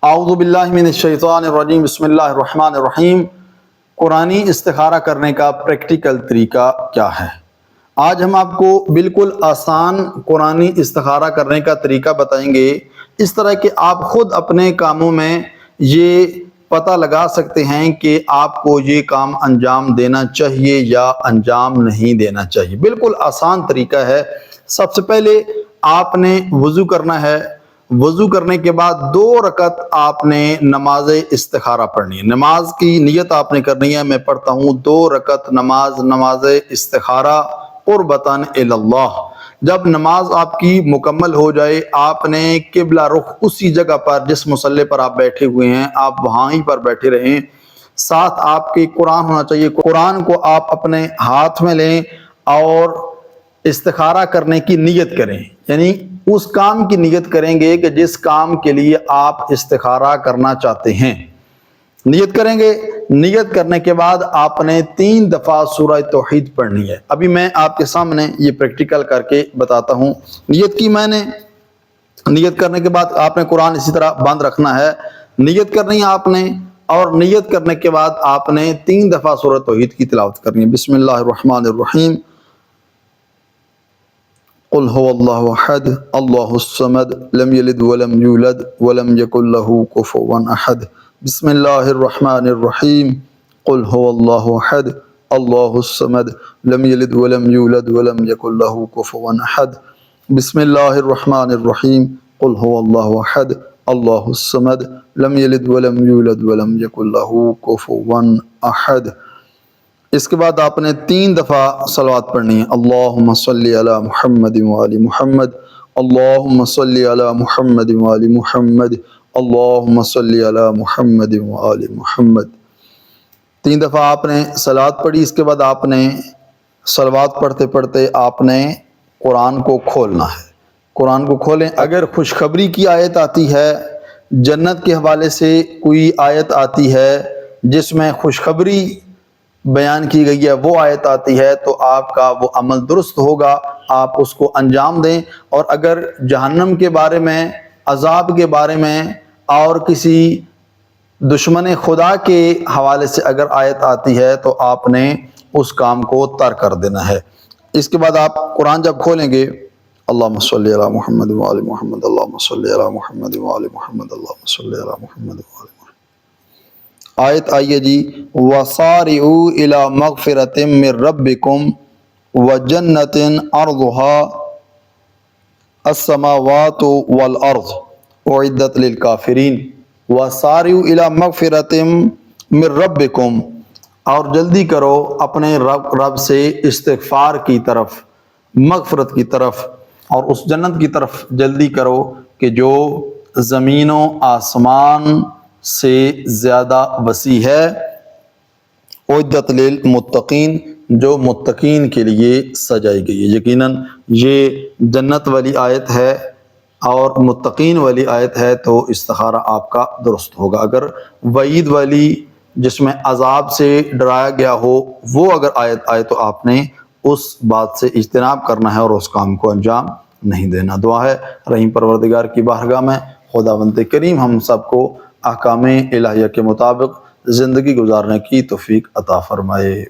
اعوذ باللہ من الشیطان الرجیم، بسم اللہ الرحمن الرحیم۔ قرآنی استخارہ کرنے کا پریکٹیکل طریقہ کیا ہے؟ آج ہم آپ کو بالکل آسان قرآنی استخارہ کرنے کا طریقہ بتائیں گے، اس طرح کہ آپ خود اپنے کاموں میں یہ پتہ لگا سکتے ہیں کہ آپ کو یہ کام انجام دینا چاہیے یا انجام نہیں دینا چاہیے۔ بالکل آسان طریقہ ہے۔ سب سے پہلے آپ نے وضو کرنا ہے۔ وضو کرنے کے بعد 2 رکعت آپ نے نماز استخارہ پڑھنی ہے۔ نماز کی نیت آپ نے کرنی ہے۔ میں پڑھتا ہوں 2 رکعت نماز استخارہ قربتاً الی اللہ۔ جب نماز آپ کی مکمل ہو جائے، آپ نے قبلہ رخ اسی جگہ پر جس مصلی پر آپ بیٹھے ہوئے ہیں، آپ وہاں ہی پر بیٹھے رہیں۔ ساتھ آپ کے قرآن ہونا چاہیے۔ قرآن کو آپ اپنے ہاتھ میں لیں اور استخارہ کرنے کی نیت کریں، یعنی اس کام کی نیت کریں گے کہ جس کام کے لیے آپ استخارہ کرنا چاہتے ہیں، نیت کریں گے۔ نیت کرنے کے بعد آپ نے 3 دفعہ سورہ توحید پڑھنی ہے۔ ابھی میں آپ کے سامنے یہ پریکٹیکل کر کے بتاتا ہوں۔ نیت کی میں نے، نیت کرنے کے بعد آپ نے قرآن اسی طرح بند رکھنا ہے، نیت کرنی ہے آپ نے، اور نیت کرنے کے بعد آپ نے 3 دفعہ سورہ توحید کی تلاوت کرنی ہے۔ بسم اللہ الرحمن الرحیم۔ قل هو اللہ احد اللہ الصمد لم یلد ولم یولد ولم یکن له کفوا احد۔ بسم اللہ الرحمن الرحیم۔ قل هو اللہ احد اللہ الصمد لم یلد ولم یولد ولم یکن له کفوا احد۔ بسم اللہ الرحمن الرحیم۔ قل هو اللہ احد اللہ الصمد لم یلد ولم یولد ولم یکن له کفوا احد۔ اس کے بعد آپ نے 3 دفعہ صلوات پڑھنی ہے۔ اللہم صلی علی محمد وآل محمد، اللہم صلی علی محمد وآل محمد، اللہم صلی علی محمد وآل محمد۔ 3 دفعہ آپ نے صلوات پڑھی۔ اس کے بعد آپ نے صلوات پڑھتے پڑھتے آپ نے قرآن کو کھولنا ہے۔ قرآن کو کھولیں۔ اگر خوشخبری کی آیت آتی ہے، جنت کے حوالے سے کوئی آیت آتی ہے جس میں خوشخبری بیان کی گئی ہے، وہ آیت آتی ہے، تو آپ کا وہ عمل درست ہوگا، آپ اس کو انجام دیں۔ اور اگر جہنم کے بارے میں، عذاب کے بارے میں اور کسی دشمن خدا کے حوالے سے اگر آیت آتی ہے تو آپ نے اس کام کو ترک کر دینا ہے۔ اس کے بعد آپ قرآن جب کھولیں گے، اللہم صلی علی محمد وآل محمد، اللہم صلی علی محمد وآل محمد، اللہم صلی علی محمد وآل محمد۔ آیت آئیے جی، وَصَارِعُوا إِلَى مَغْفِرَةٍ مِّن رَبِّكُمْ وَجَنَّةٍ عَرْضُهَا السَّمَاوَاتُ وَالْأَرْضُ أُعِدَّتْ لِلْكَافِرِينَ۔ وَصَارِعُوا إِلَى مَغْفِرَةٍ مِّن رَبِّكُمْ، اور جلدی کرو اپنے رب سے استغفار کی طرف، مغفرت کی طرف، اور اس جنت کی طرف جلدی کرو کہ جو زمین و آسمان سے زیادہ وسیع ہے۔ اعدت للمتقین، جو متقین کے لیے سجائی گئی ہے۔ یقیناً یہ جنت والی آیت ہے اور متقین والی آیت ہے، تو استخارہ آپ کا درست ہوگا۔ اگر وعید والی، جس میں عذاب سے ڈرایا گیا ہو، وہ اگر آیت آئے تو آپ نے اس بات سے اجتناب کرنا ہے اور اس کام کو انجام نہیں دینا۔ دعا ہے رحیم پروردگار کی بارگاہ میں خداوند کریم ہم سب کو احکام الہیہ کے مطابق زندگی گزارنے کی توفیق عطا فرمائے۔